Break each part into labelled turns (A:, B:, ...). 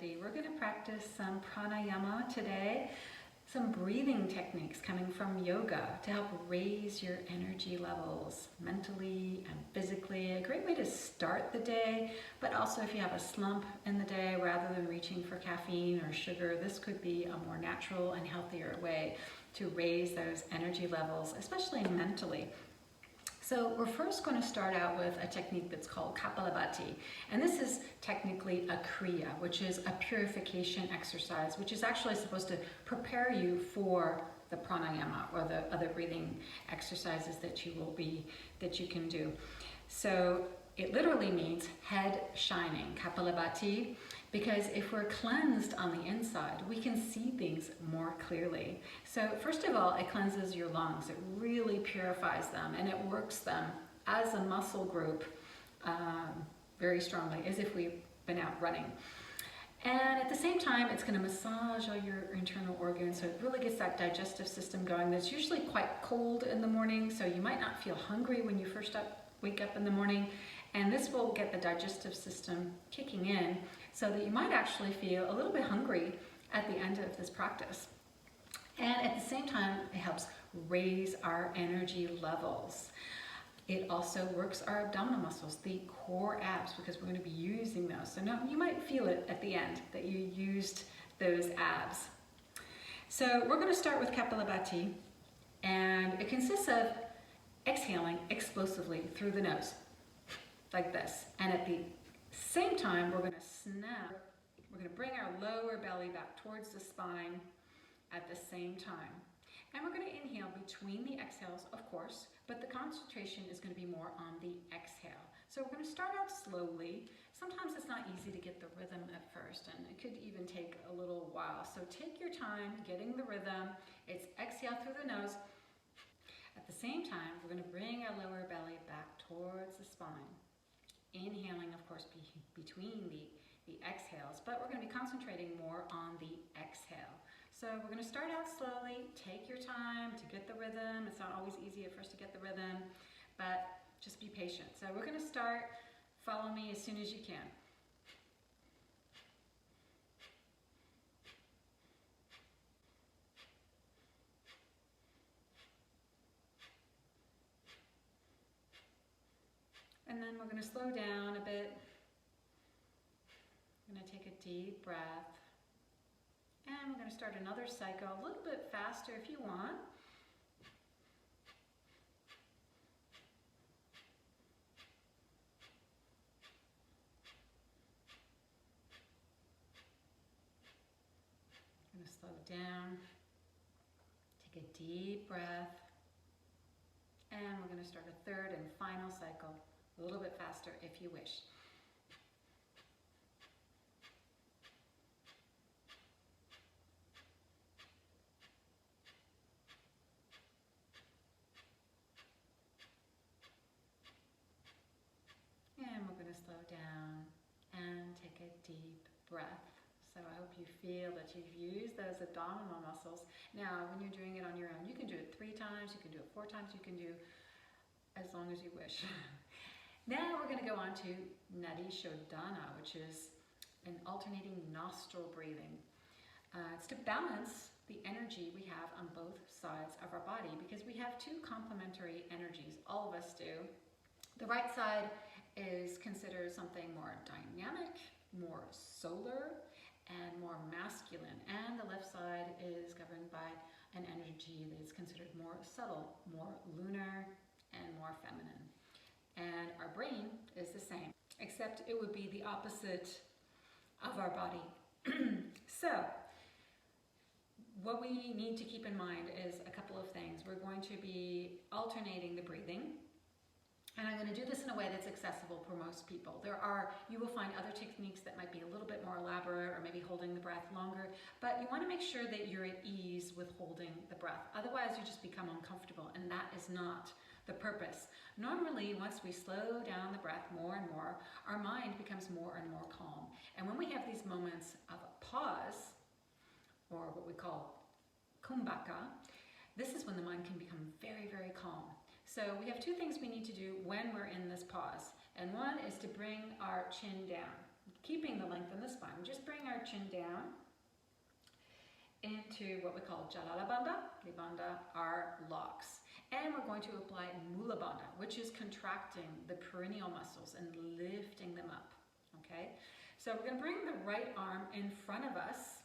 A: community. We're going to practice some pranayama today, some breathing techniques coming from yoga to help raise your energy levels mentally and physically. A great way to start the day, but also if you have a slump in the day, rather than reaching for caffeine or sugar, this could be a more natural and healthier way to raise those energy levels, especially mentally. So we're first going to start out with a technique that's called Kapalabhati. And this is technically a kriya, which is a purification exercise, which is actually supposed to prepare you for the pranayama or the other breathing exercises that you can do. So it literally means head shining, Kapalabhati, because if we're cleansed on the inside, we can see things more clearly. So first of all, it cleanses your lungs. It really purifies them, and it works them as a muscle group very strongly, as if we've been out running. And at the same time, it's going to massage all your internal organs, so it really gets that digestive system going. That's usually quite cold in the morning, so you might not feel hungry when you first wake up in the morning. And this will get the digestive system kicking in so that you might actually feel a little bit hungry at the end of this practice. And at the same time, it helps raise our energy levels. It also works our abdominal muscles, the core abs, because we're going to be using those. So now you might feel it at the end that you used those abs. So we're going to start with Kapalabhati, and it consists of exhaling explosively through the nose, like this. And at the same time, we're going to snap. We're going to bring our lower belly back towards the spine at the same time. And we're going to inhale between the exhales, of course, but the concentration is going to be more on the exhale. So we're going to start out slowly. Sometimes it's not easy to get the rhythm at first, and it could even take a little while. So take your time getting the rhythm. It's exhale through the nose. At the same time, we're going to bring our lower belly back towards the spine. Inhaling, of course, between the exhales, but we're going to be concentrating more on the exhale. So we're going to start out slowly. Take your time to get the rhythm. It's not always easy at first to get the rhythm, but just be patient. So we're going to start. Follow me as soon as you can. And then we're going to slow down a bit. We're going to take a deep breath. And we're going to start another cycle a little bit faster if you want. I'm going to slow down. Take a deep breath. And we're going to start a third and final cycle a little bit faster if you wish. And we're going to slow down and take a deep breath. So I hope you feel that you've used those abdominal muscles. Now, when you're doing it on your own, you can do it 3 times, you can do it 4 times, you can do as long as you wish. Now we're going to go on to Nadi Shodhana, which is an alternating nostril breathing. It's to balance the energy we have on both sides of our body, because we have 2 complementary energies. All of us do. The right side is considered something more dynamic, more solar, and more masculine. And the left side is governed by an energy that is considered more subtle, more lunar, and more feminine. And our brain is the same, except it would be the opposite of our body. So, what we need to keep in mind is a couple of things. We're going to be alternating the breathing. And I'm going to do this in a way that's accessible for most people. You will find other techniques that might be a little bit more elaborate, or maybe holding the breath longer, but you want to make sure that you're at ease with holding the breath. Otherwise, you just become uncomfortable, and that is not the purpose. Normally, once we slow down the breath more and more, our mind becomes more and more calm. And when we have these moments of a pause, or what we call kumbhaka, this is when the mind can become very, very calm. So we have 2 things we need to do when we're in this pause. And one is to bring our chin down. keeping the length in the spine. We just bring our chin down into what we call Jalala Bandha. The bandha are locks. And we're going to apply Mula Bandha, which is contracting the perineal muscles and lifting them up. Okay? So we're going to bring the right arm in front of us.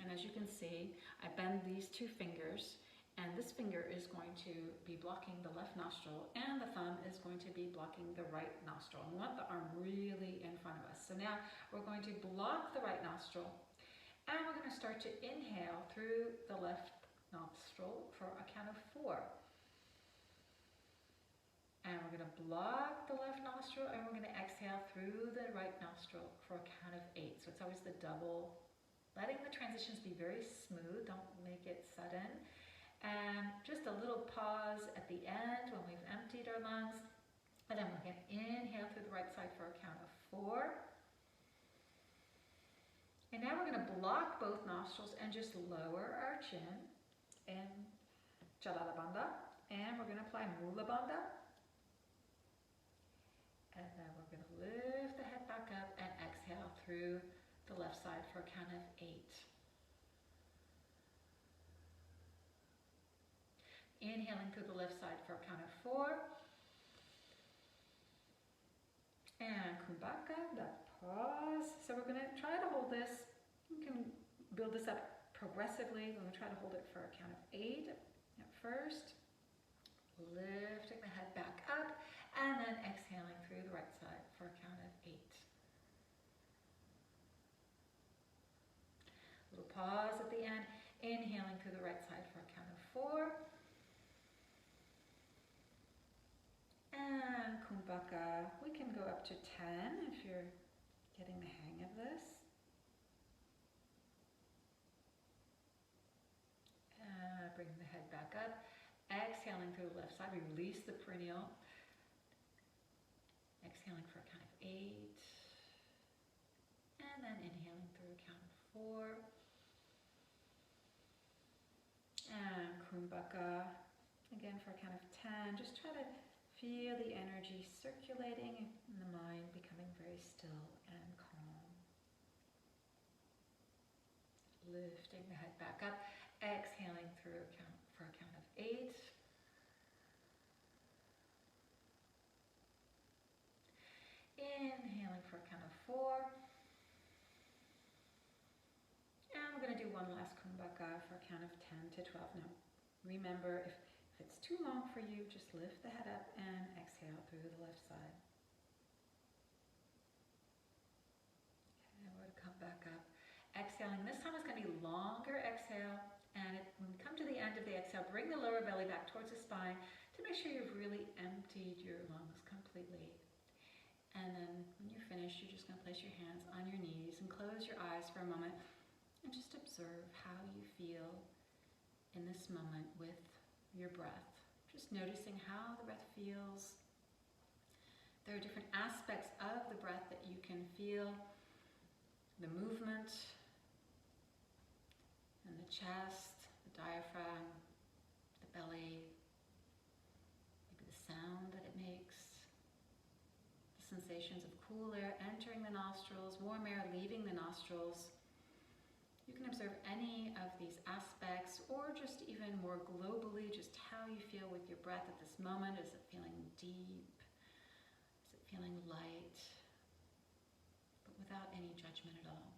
A: And as you can see, I bend these two fingers. And this finger is going to be blocking the left nostril, and the thumb is going to be blocking the right nostril. We want the arm really in front of us. So now we're going to block the right nostril, and we're going to start to inhale through the left nostril for a count of 4. And we're going to block the left nostril, and we're going to exhale through the right nostril for a count of 8. So it's always the double, letting the transitions be very smooth, don't make it sudden. And just a little pause at the end when we've emptied our lungs. And then we're going to inhale through the right side for a count of 4. And now we're going to block both nostrils and just lower our chin in Jalala Bandha. And we're going to apply Mula Bandha. And then we're going to lift the head back up and exhale through the left side for a count of 8. Inhaling through the left side for a count of 4. And Kumbhaka, that pause. So we're going to try to hold this. You can build this up progressively. We're going to try to hold it for a count of 8 at first. Lifting the head back up and then exhaling through the right side for a count of 8. Little pause at the end. Inhaling through the right side for a count of 4. And Kumbhaka, we can go up to 10 if you're getting the hang of this. Bring the head back up. Exhaling through the left side, we release the perineal. Exhaling for a count of 8. And then inhaling through a count of 4. And Kumbhaka, again for a count of 10. Just try to feel the energy circulating in the mind, becoming very still and calm. Lifting the head back up, exhaling through for a count of 8. Inhaling for a count of 4. And we're going to do one last Kumbhaka for a count of 10 to 12. Now, remember, if it's too long for you, just lift the head up and exhale through the left side. And we're going to come back up. Exhaling, this time it's going to be longer exhale. And when we come to the end of the exhale, bring the lower belly back towards the spine to make sure you've really emptied your lungs completely. And then when you're finished, you're just going to place your hands on your knees and close your eyes for a moment and just observe how you feel in this moment with your breath. Just noticing how the breath feels. There are different aspects of the breath that you can feel. The movement in the chest, the diaphragm, the belly, maybe the sound that it makes, the sensations of cool air entering the nostrils, warm air leaving the nostrils. You can observe any of these aspects, or just even more globally, just how you feel with your breath at this moment. Is it feeling deep? Is it feeling light? But without any judgment at all.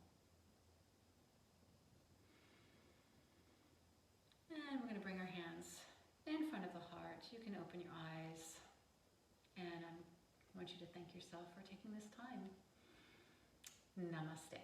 A: And we're going to bring our hands in front of the heart. You can open your eyes. And I want you to thank yourself for taking this time. Namaste.